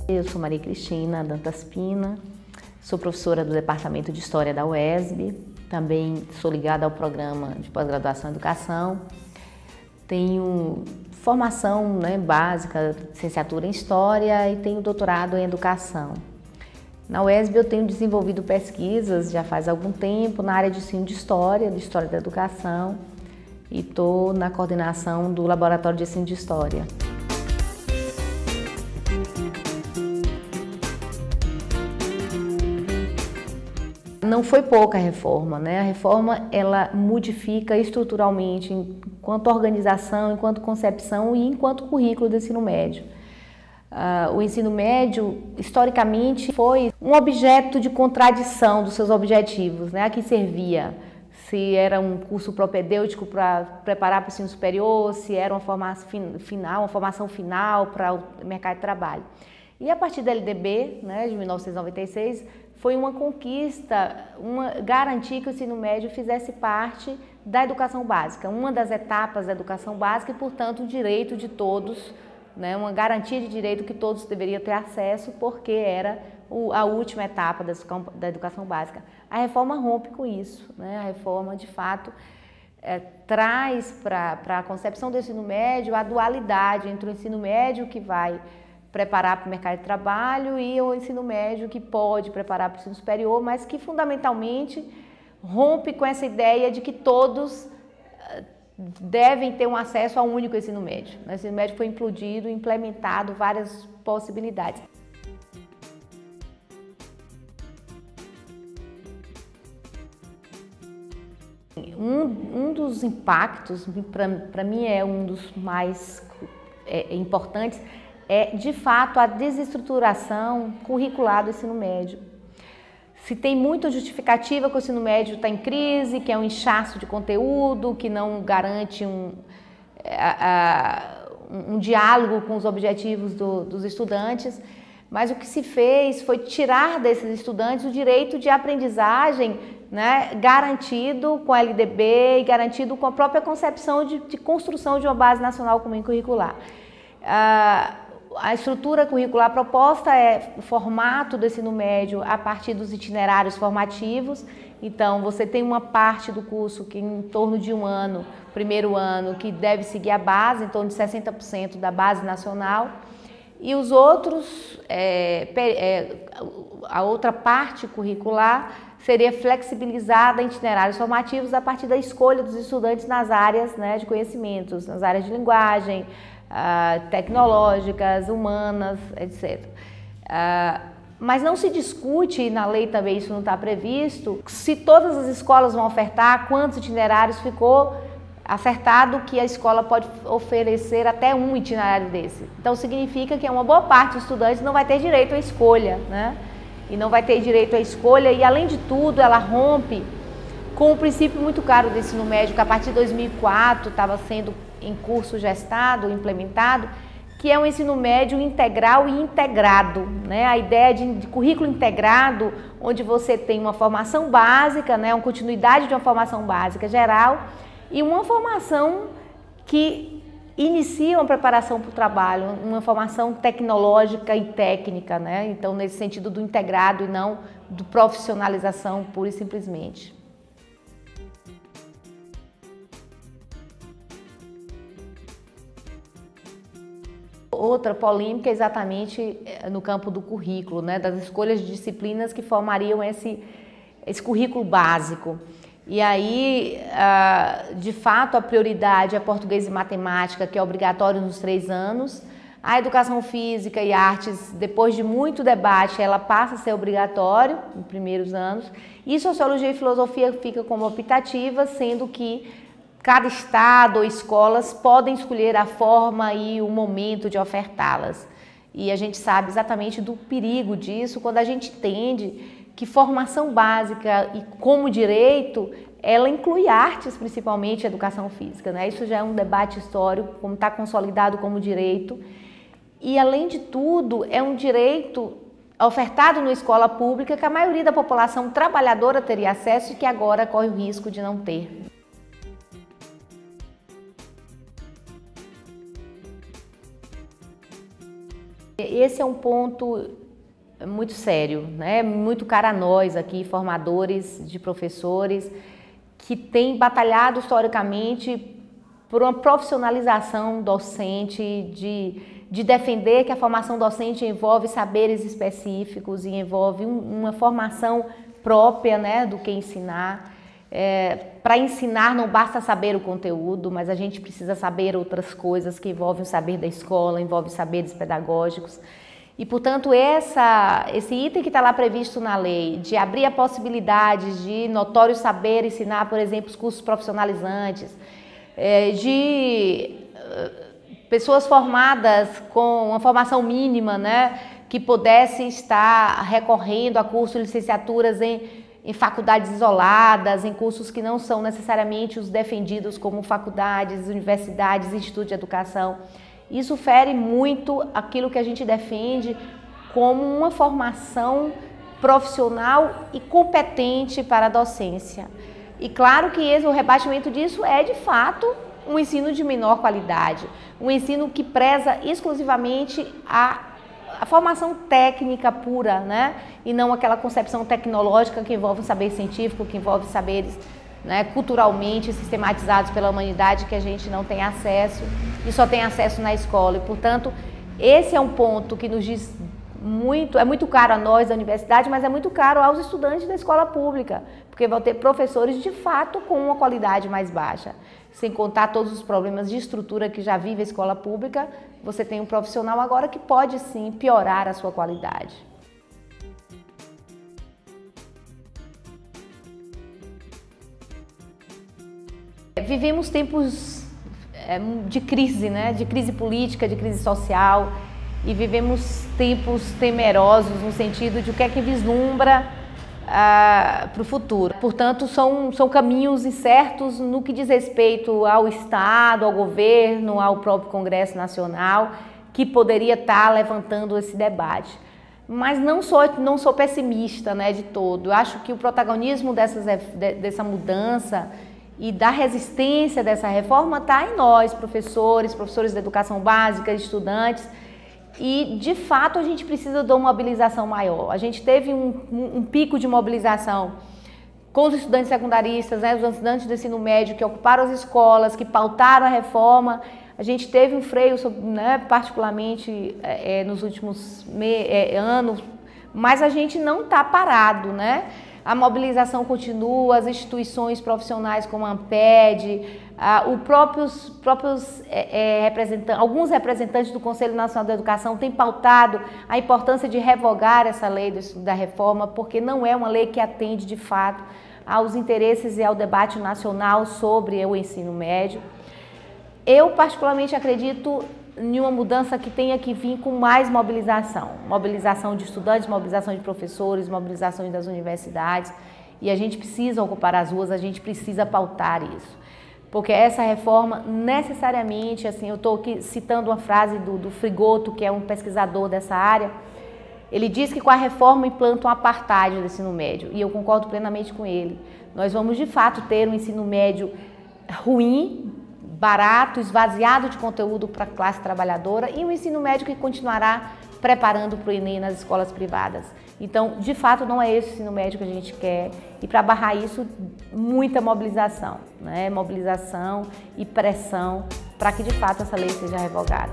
Eu sou Maria Cristina Dantas Pina, sou professora do Departamento de História da UESB, também sou ligada ao programa de pós-graduação em Educação, tenho formação básica, licenciatura em História e tenho doutorado em Educação. Na UESB eu tenho desenvolvido pesquisas já faz algum tempo na área de ensino de História da Educação e estou na coordenação do Laboratório de Ensino de História. Não foi pouca a reforma, né? A reforma ela modifica estruturalmente enquanto organização, enquanto concepção e enquanto currículo do ensino médio. O ensino médio, historicamente, foi um objeto de contradição dos seus objetivos, né? A que servia, se era um curso propedêutico para preparar para o ensino superior, se era uma formação final para o mercado de trabalho. E a partir da LDB, né, de 1996, foi uma conquista, garantir que o ensino médio fizesse parte da educação básica, uma das etapas da educação básica e, portanto, o direito de todos, né, uma garantia de direito que todos deveriam ter acesso, porque era a última etapa da educação básica. A reforma rompe com isso, né? A reforma, de fato, traz para a concepção do ensino médio a dualidade entre o ensino médio que vai preparar para o mercado de trabalho e o ensino médio que pode preparar para o ensino superior, mas que fundamentalmente rompe com essa ideia de que todos devem ter um acesso a um único ensino médio. O ensino médio foi implodido, implementado várias possibilidades. Um dos impactos, para mim é um dos mais importantes, é, de fato, a desestruturação curricular do ensino médio. Se tem muita justificativa que o ensino médio está em crise, que é um inchaço de conteúdo, que não garante um diálogo com os objetivos dos estudantes, mas o que se fez foi tirar desses estudantes o direito de aprendizagem, né, garantido com a LDB e garantido com a própria concepção de construção de uma base nacional comum curricular. A estrutura curricular proposta é o formato do ensino médio a partir dos itinerários formativos. Então, você tem uma parte do curso que em torno de um ano, primeiro ano, que deve seguir a base, em torno de 60% da base nacional. E os outros, a outra parte curricular seria flexibilizada em itinerários formativos a partir da escolha dos estudantes nas áreas, né, de conhecimentos, nas áreas de linguagem, tecnológicas, humanas, etc. Mas não se discute, e na lei também isso não está previsto, se todas as escolas vão ofertar, quantos itinerários ficou acertado que a escola pode oferecer até um itinerário desse. Então significa que uma boa parte dos estudantes não vai ter direito à escolha, né? E não vai ter direito à escolha e, além de tudo, ela rompe com um princípio muito caro do ensino médio, que a partir de 2004 estava sendo em curso gestado, implementado, que é um ensino médio integral e integrado, né? A ideia de currículo integrado, onde você tem uma formação básica, né? Uma continuidade de uma formação básica geral e uma formação que inicia uma preparação para o trabalho, uma formação tecnológica e técnica, né? Então, nesse sentido do integrado e não do profissionalização pura e simplesmente. Outra polêmica é exatamente no campo do currículo, né, das escolhas de disciplinas que formariam esse currículo básico. E aí, de fato, a prioridade é português e matemática, que é obrigatório nos 3 anos. A educação física e artes, depois de muito debate, ela passa a ser obrigatório nos primeiros anos. E sociologia e filosofia fica como optativa, sendo que cada estado ou escolas podem escolher a forma e o momento de ofertá-las. E a gente sabe exatamente do perigo disso quando a gente entende que formação básica e como direito, ela inclui artes, principalmente educação física, né? Isso já é um debate histórico, como está consolidado como direito. E, além de tudo, é um direito ofertado na escola pública que a maioria da população trabalhadora teria acesso e que agora corre o risco de não ter. esse é um ponto muito sério, né? Muito caro a nós aqui, formadores de professores, que têm batalhado historicamente por uma profissionalização docente, de defender que a formação docente envolve saberes específicos e envolve uma formação própria, né, do que ensinar. Para ensinar não basta saber o conteúdo, mas a gente precisa saber outras coisas que envolvem o saber da escola, envolvem saberes pedagógicos. E, portanto, esse item que está lá previsto na lei, de abrir a possibilidade de notório saber ensinar, por exemplo, os cursos profissionalizantes, de pessoas formadas com uma formação mínima, né, que pudessem estar recorrendo a cursos de licenciaturas em faculdades isoladas, em cursos que não são necessariamente os defendidos como faculdades, universidades, institutos de educação. Isso fere muito aquilo que a gente defende como uma formação profissional e competente para a docência. E claro que o rebatimento disso é, de fato, um ensino de menor qualidade, um ensino que preza exclusivamente a formação técnica pura, né? E não aquela concepção tecnológica que envolve o saber científico, que envolve saberes, né, culturalmente sistematizados pela humanidade que a gente não tem acesso e só tem acesso na escola. E, portanto, esse é um ponto que nos diz muito, é muito caro a nós da universidade, mas é muito caro aos estudantes da escola pública, porque vão ter professores de fato com uma qualidade mais baixa. Sem contar todos os problemas de estrutura que já vive a escola pública, você tem um profissional agora que pode sim piorar a sua qualidade. Vivemos tempos de crise, né? De crise política, de crise social, e vivemos tempos temerosos no sentido de o que é que vislumbra para o futuro. Portanto, são caminhos incertos no que diz respeito ao Estado, ao governo, ao próprio Congresso Nacional, que poderia estar levantando esse debate. Mas não sou pessimista, né, de todo. Eu acho que o protagonismo dessa mudança e da resistência dessa reforma está em nós, professores da educação básica, estudantes, e de fato a gente precisa de uma mobilização maior. A gente teve um pico de mobilização com os estudantes secundaristas, né, os estudantes do ensino médio que ocuparam as escolas, que pautaram a reforma. A gente teve um freio, né, particularmente nos últimos anos, mas a gente não está parado, né? A mobilização continua, as instituições profissionais como a ANPED, alguns representantes do Conselho Nacional da Educação têm pautado a importância de revogar essa lei da reforma, porque não é uma lei que atende de fato aos interesses e ao debate nacional sobre o ensino médio. Eu particularmente acredito em uma mudança que tenha que vir com mais mobilização de estudantes, mobilização de professores, mobilização das universidades, e a gente precisa ocupar as ruas, a gente precisa pautar isso, porque essa reforma necessariamente, assim, eu estou aqui citando uma frase do Frigoto, que é um pesquisador dessa área. Ele diz que com a reforma implanta um apartheid do ensino médio, e eu concordo plenamente com ele. Nós vamos de fato ter um ensino médio ruim, barato, esvaziado de conteúdo para a classe trabalhadora, e um ensino médio que continuará preparando para o Enem nas escolas privadas. Então, de fato, não é esse o ensino médio que a gente quer, e para barrar isso, muita mobilização, né? Mobilização e pressão para que de fato essa lei seja revogada.